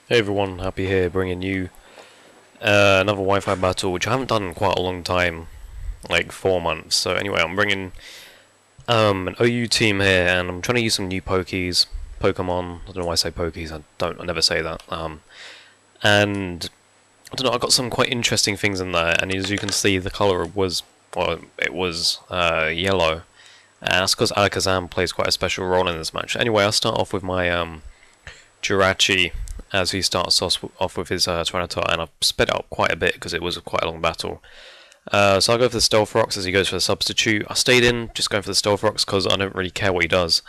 Hey everyone, Happy here, bringing you another Wi-Fi battle, which I haven't done in quite a long time, like 4 months. So anyway, I'm bringing an OU team here, and I'm trying to use some new Pokemon. I don't know why I say pokies. I never say that. And I don't know. I got some quite interesting things in there, and as you can see, the color was yellow, and that's because Alakazam plays quite a special role in this match. Anyway, I'll start off with my Jirachi as he starts off with his Tyranitar, and I've sped it up quite a bit because it was quite a long battle. So I'll go for the Stealth Rocks as he goes for the Substitute. I stayed in just going for the Stealth Rocks because I don't really care what he does,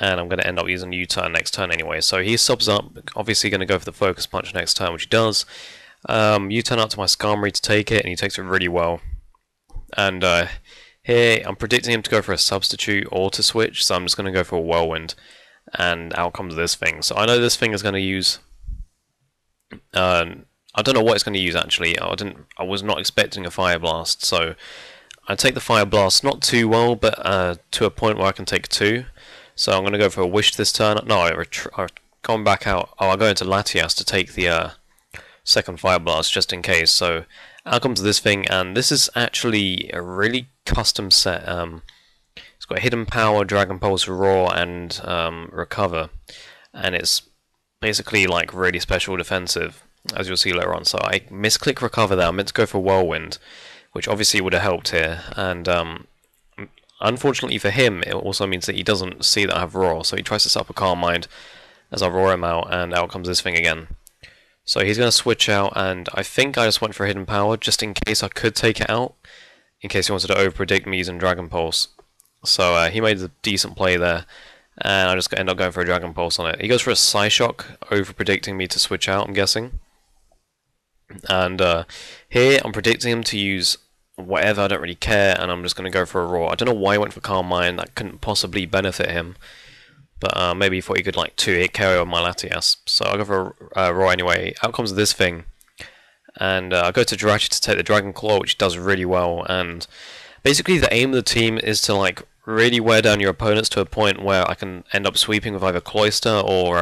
and I'm going to end up using U-turn next turn anyway. So he subs up, obviously going to go for the Focus Punch next turn, which he does. U-turn out to my Skarmory to take it, and he takes it really well. And here I'm predicting him to go for a Substitute or to switch, so I'm just going to go for a Whirlwind. And out comes this thing. So I know this thing is going to use. I don't know what it's going to use actually. I was not expecting a Fire Blast, so I take the Fire Blast not too well, but to a point where I can take 2. So I'm going to go for a Wish this turn. No, I've gone back out. Oh, I'll go into Latias to take the second Fire Blast just in case. So out comes this thing, and this is actually a really custom set. It's got Hidden Power, Dragon Pulse, Roar, and Recover, and it's basically like really special defensive, as you'll see later on. So I misclick Recover there. I meant to go for Whirlwind, which obviously would have helped here, and unfortunately for him, it also means that he doesn't see that I have Roar, so he tries to set up a Calm Mind as I roar him out, and out comes this thing again. So he's going to switch out, and I think I just went for Hidden Power, just in case I could take it out, in case he wanted to over-predict me using Dragon Pulse. So he made a decent play there, and I just end up going for a Dragon Pulse on it. He goes for a Psyshock, over-predicting me to switch out, I'm guessing. And here I'm predicting him to use whatever, I don't really care, and I'm just going to go for a Roar. I don't know why he went for Calm Mind, that couldn't possibly benefit him. But maybe he thought he could like 2-hit KO on my Latias. So I'll go for a Roar anyway. Out comes this thing. And I go to Jirachi to take the Dragon Claw, which does really well. And basically the aim of the team is to like really wear down your opponents to a point where I can end up sweeping with either Cloyster or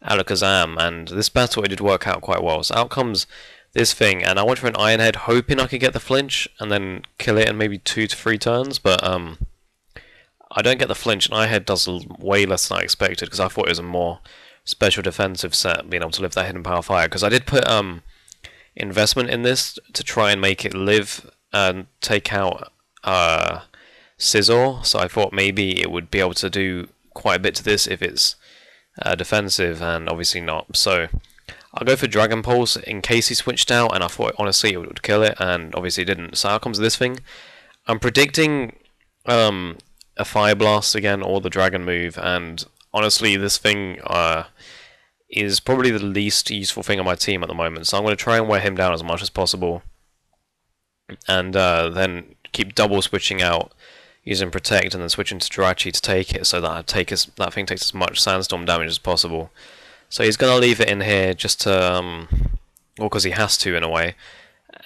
Alakazam, and this battle it did work out quite well. So out comes this thing, and I went for an Iron Head hoping I could get the flinch and then kill it in maybe 2 to 3 turns, but I don't get the flinch, and Iron Head does way less than I expected because I thought it was a more special defensive set, being able to live that Hidden Power Fire, because I did put investment in this to try and make it live and take out Scizor, so I thought maybe it would be able to do quite a bit to this if it's defensive, and obviously not. So I'll go for Dragon Pulse in case he switched out, and I thought honestly it would kill it, and obviously it didn't. So out comes this thing. I'm predicting a Fire Blast again, or the Dragon move, and honestly this thing is probably the least useful thing on my team at the moment, so I'm going to try and wear him down as much as possible, and then keep double switching out using Protect, and then switching to Jirachi to take it, so that that thing takes as much Sandstorm damage as possible. So he's going to leave it in here just to, well, because he has to in a way,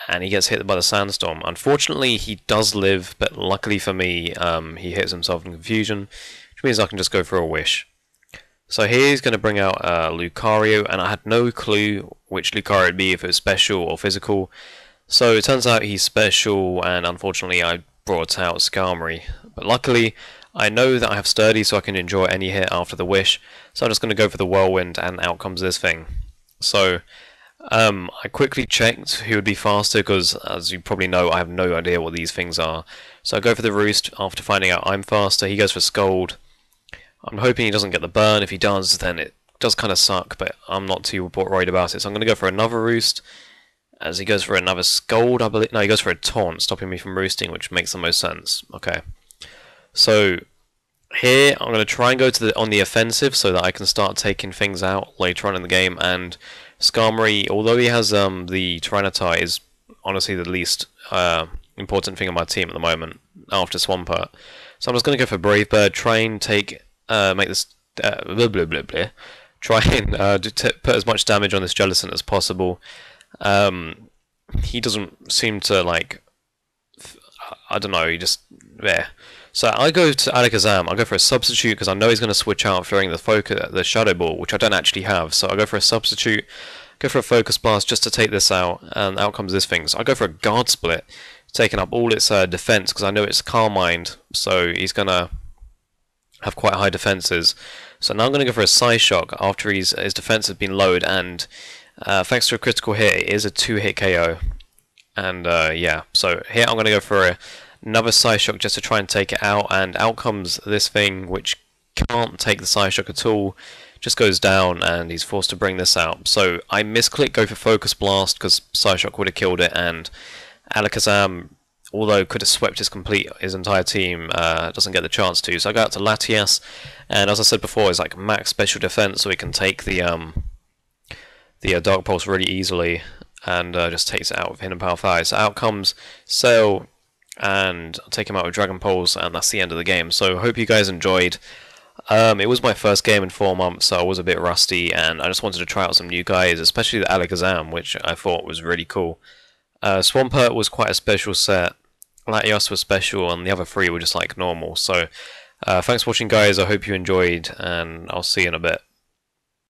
and he gets hit by the Sandstorm. Unfortunately, he does live, but luckily for me, he hits himself in Confusion, which means I can just go for a Wish. So here he's going to bring out Lucario, and I had no clue which Lucario would be, if it was special or physical. So it turns out he's special, and unfortunately I brought out Skarmory. But luckily, I know that I have Sturdy, so I can enjoy any hit after the Wish. So I'm just going to go for the Whirlwind, and out comes this thing. So I quickly checked who would be faster, because as you probably know, I have no idea what these things are. So I go for the Roost after finding out I'm faster. He goes for Scold. I'm hoping he doesn't get the burn. If he does, then it does kind of suck, but I'm not too worried about it. So I'm going to go for another Roost, as he goes for another Scold, I believe. No, he goes for a Taunt, stopping me from roosting, which makes the most sense. Okay. So here I'm going to try and go to on the offensive so that I can start taking things out later on in the game. And Skarmory, although he has the Tyranitar, is honestly the least important thing on my team at the moment after Swampert. So I'm just going to go for Brave Bird, try and take make this blah, blah, blah, blah. Try and put as much damage on this Jellicent as possible. He doesn't seem to like, I don't know, he just, yeah. So I go to Alakazam, I go for a substitute because I know he's going to switch out throwing the Shadow Ball, which I don't actually have. So I go for a substitute, go for a Focus Blast just to take this out, and out comes this thing. So I go for a Guard Split, taking up all its defense because I know it's Calm Mind, so he's going to have quite high defenses. So now I'm going to go for a Psy Shock after his defense has been lowered, and thanks to a critical hit, it is a 2-hit KO. And yeah, so here I'm going to go for another Psy Shock just to try and take it out, and out comes this thing which can't take the Psy Shock at all, just goes down, and he's forced to bring this out. So I misclick, go for Focus Blast because Psy Shock would have killed it, and Alakazam, although could have swept his entire team, doesn't get the chance to. So I go out to Latias, and as I said before, it's like max special defense, so he can take the Dark Pulse really easily, and just takes it out with Hidden Power 5. So out comes Sail, and I'll take him out with Dragon Pulse, and that's the end of the game. So hope you guys enjoyed. It was my first game in 4 months, so I was a bit rusty, and I just wanted to try out some new guys, especially the Alakazam, which I thought was really cool. Swampert was quite a special set, Latias was special, and the other 3 were just like normal. So thanks for watching, guys. I hope you enjoyed, and I'll see you in a bit.